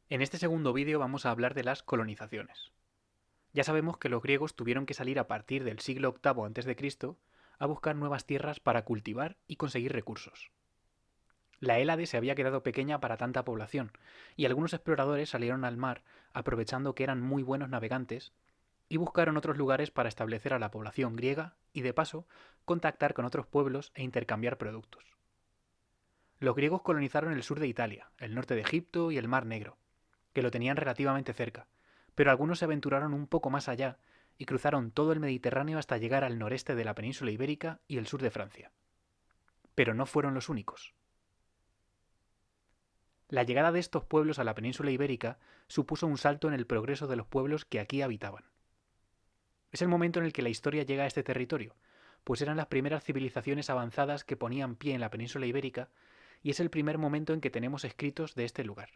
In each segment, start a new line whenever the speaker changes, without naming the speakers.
En este segundo vídeo vamos a hablar de las colonizaciones. Ya sabemos que los griegos tuvieron que salir a partir del siglo VIII a.C. a buscar nuevas tierras para cultivar y conseguir recursos. La Hélade se había quedado pequeña para tanta población, y algunos exploradores salieron al mar aprovechando que eran muy buenos navegantes y buscaron otros lugares para establecer a la población griega y, de paso, contactar con otros pueblos e intercambiar productos. Los griegos colonizaron el sur de Italia, el norte de Egipto y el Mar Negro, que lo tenían relativamente cerca, pero algunos se aventuraron un poco más allá y cruzaron todo el Mediterráneo hasta llegar al noreste de la península ibérica y el sur de Francia. Pero no fueron los únicos. La llegada de estos pueblos a la península ibérica supuso un salto en el progreso de los pueblos que aquí habitaban. Es el momento en el que la historia llega a este territorio, pues eran las primeras civilizaciones avanzadas que ponían pie en la península ibérica y es el primer momento en que tenemos escritos de este lugar.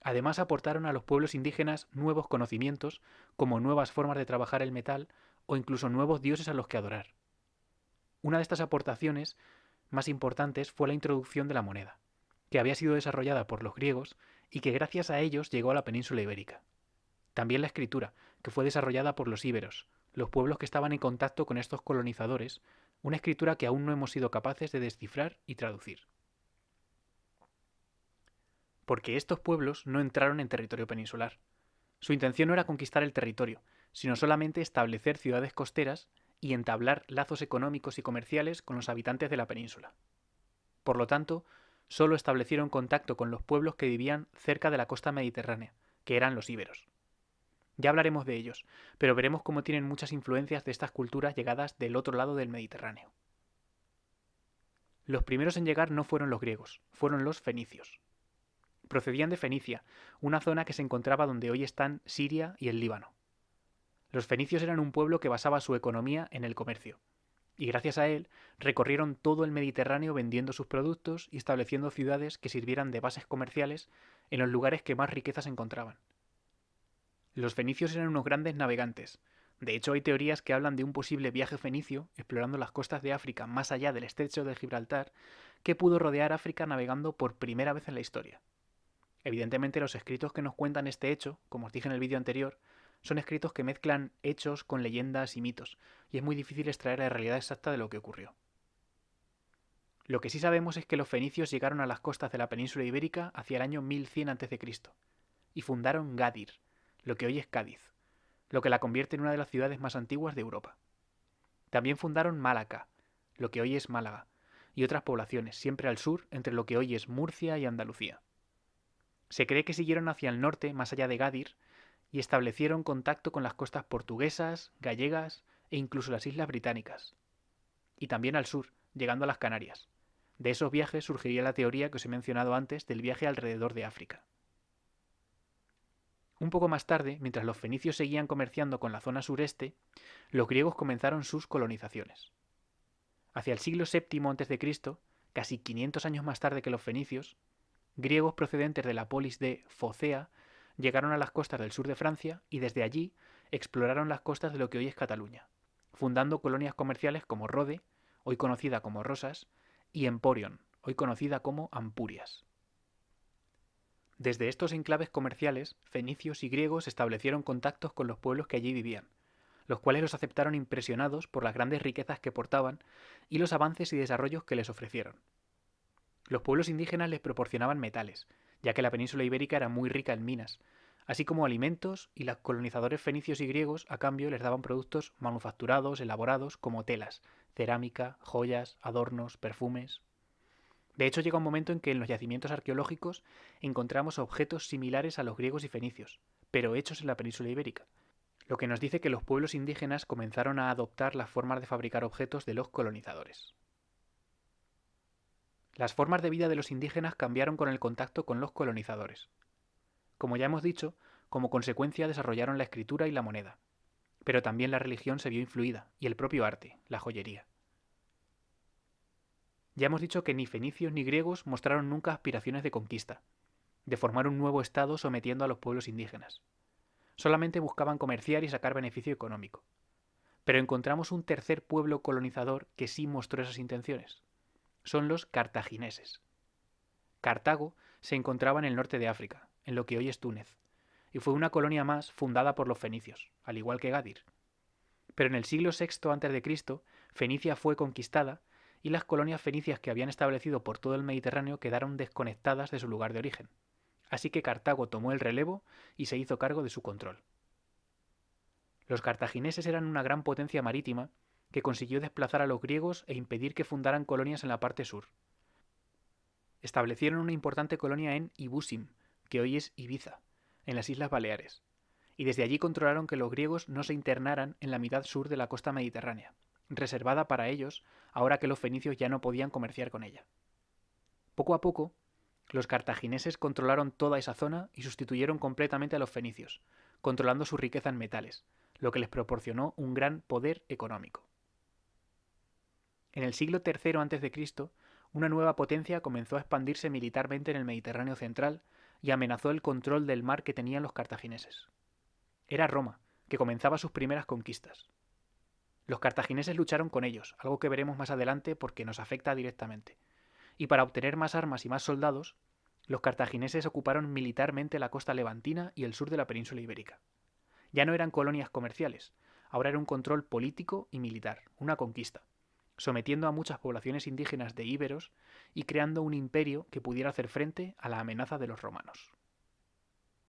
Además aportaron a los pueblos indígenas nuevos conocimientos, como nuevas formas de trabajar el metal o incluso nuevos dioses a los que adorar. Una de estas aportaciones más importantes fue la introducción de la moneda, que había sido desarrollada por los griegos y que gracias a ellos llegó a la península ibérica. También la escritura, que fue desarrollada por los íberos, los pueblos que estaban en contacto con estos colonizadores, una escritura que aún no hemos sido capaces de descifrar y traducir. Porque estos pueblos no entraron en territorio peninsular. Su intención no era conquistar el territorio, sino solamente establecer ciudades costeras y entablar lazos económicos y comerciales con los habitantes de la península. Por lo tanto, solo establecieron contacto con los pueblos que vivían cerca de la costa mediterránea, que eran los íberos. Ya hablaremos de ellos, pero veremos cómo tienen muchas influencias de estas culturas llegadas del otro lado del Mediterráneo. Los primeros en llegar no fueron los griegos, fueron los fenicios. Procedían de Fenicia, una zona que se encontraba donde hoy están Siria y el Líbano. Los fenicios eran un pueblo que basaba su economía en el comercio, y gracias a él recorrieron todo el Mediterráneo vendiendo sus productos y estableciendo ciudades que sirvieran de bases comerciales en los lugares que más riquezas encontraban. Los fenicios eran unos grandes navegantes. De hecho, hay teorías que hablan de un posible viaje fenicio explorando las costas de África más allá del estrecho de Gibraltar, que pudo rodear África navegando por primera vez en la historia. Evidentemente, los escritos que nos cuentan este hecho, como os dije en el vídeo anterior, son escritos que mezclan hechos con leyendas y mitos, y es muy difícil extraer la realidad exacta de lo que ocurrió. Lo que sí sabemos es que los fenicios llegaron a las costas de la península ibérica hacia el año 1100 a.C. y fundaron Gadir, lo que hoy es Cádiz, lo que la convierte en una de las ciudades más antiguas de Europa. También fundaron Málaca, lo que hoy es Málaga, y otras poblaciones, siempre al sur, entre lo que hoy es Murcia y Andalucía. Se cree que siguieron hacia el norte, más allá de Gadir, y establecieron contacto con las costas portuguesas, gallegas e incluso las islas británicas. Y también al sur, llegando a las Canarias. De esos viajes surgiría la teoría que os he mencionado antes del viaje alrededor de África. Un poco más tarde, mientras los fenicios seguían comerciando con la zona sureste, los griegos comenzaron sus colonizaciones. Hacia el siglo VII a.C., casi 500 años más tarde que los fenicios, griegos procedentes de la polis de Focea llegaron a las costas del sur de Francia y desde allí exploraron las costas de lo que hoy es Cataluña, fundando colonias comerciales como Rode, hoy conocida como Rosas, y Emporion, hoy conocida como Ampurias. Desde estos enclaves comerciales, fenicios y griegos establecieron contactos con los pueblos que allí vivían, los cuales los aceptaron impresionados por las grandes riquezas que portaban y los avances y desarrollos que les ofrecieron. Los pueblos indígenas les proporcionaban metales, ya que la península ibérica era muy rica en minas, así como alimentos, y los colonizadores fenicios y griegos a cambio les daban productos manufacturados, elaborados, como telas, cerámica, joyas, adornos, perfumes. De hecho, llega un momento en que en los yacimientos arqueológicos encontramos objetos similares a los griegos y fenicios, pero hechos en la península ibérica, lo que nos dice que los pueblos indígenas comenzaron a adoptar las formas de fabricar objetos de los colonizadores. Las formas de vida de los indígenas cambiaron con el contacto con los colonizadores. Como ya hemos dicho, como consecuencia desarrollaron la escritura y la moneda, pero también la religión se vio influida, y el propio arte, la joyería. Ya hemos dicho que ni fenicios ni griegos mostraron nunca aspiraciones de conquista, de formar un nuevo estado sometiendo a los pueblos indígenas. Solamente buscaban comerciar y sacar beneficio económico. Pero encontramos un tercer pueblo colonizador que sí mostró esas intenciones. Son los cartagineses. Cartago se encontraba en el norte de África, en lo que hoy es Túnez, y fue una colonia más fundada por los fenicios, al igual que Gadir. Pero en el siglo VI a.C., Fenicia fue conquistada y las colonias fenicias que habían establecido por todo el Mediterráneo quedaron desconectadas de su lugar de origen. Así que Cartago tomó el relevo y se hizo cargo de su control. Los cartagineses eran una gran potencia marítima que consiguió desplazar a los griegos e impedir que fundaran colonias en la parte sur. Establecieron una importante colonia en Ibusim, que hoy es Ibiza, en las Islas Baleares, y desde allí controlaron que los griegos no se internaran en la mitad sur de la costa mediterránea, reservada para ellos ahora que los fenicios ya no podían comerciar con ella. Poco a poco, los cartagineses controlaron toda esa zona y sustituyeron completamente a los fenicios, controlando su riqueza en metales, lo que les proporcionó un gran poder económico. En el siglo III a.C., una nueva potencia comenzó a expandirse militarmente en el Mediterráneo central y amenazó el control del mar que tenían los cartagineses. Era Roma, que comenzaba sus primeras conquistas. Los cartagineses lucharon con ellos, algo que veremos más adelante porque nos afecta directamente. Y para obtener más armas y más soldados, los cartagineses ocuparon militarmente la costa levantina y el sur de la península ibérica. Ya no eran colonias comerciales, ahora era un control político y militar, una conquista, sometiendo a muchas poblaciones indígenas de íberos y creando un imperio que pudiera hacer frente a la amenaza de los romanos.